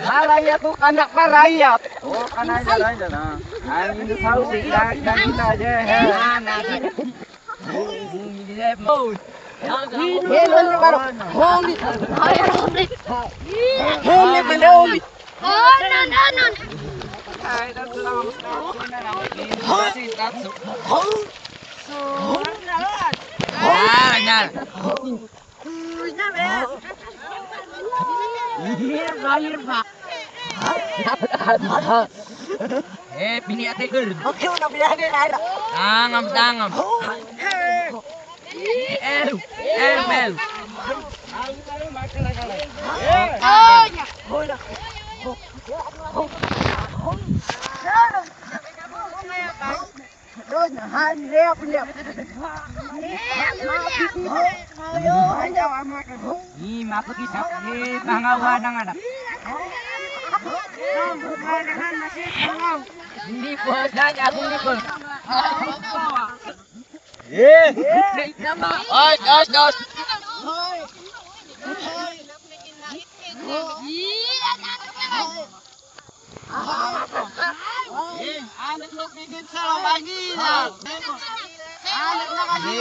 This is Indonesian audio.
Marayat tuh anak marayat. Oh, kan aja nah. Angin tahu sih kita aja. Bini ate ger. Oke, udah bilangin air. Tangam. Mel. Ih, masuk isap. Pangawan ang anak. Hindi po, nanya akong hindi po. Os. Anak mo bigit sa lagi na. Anak na kasi.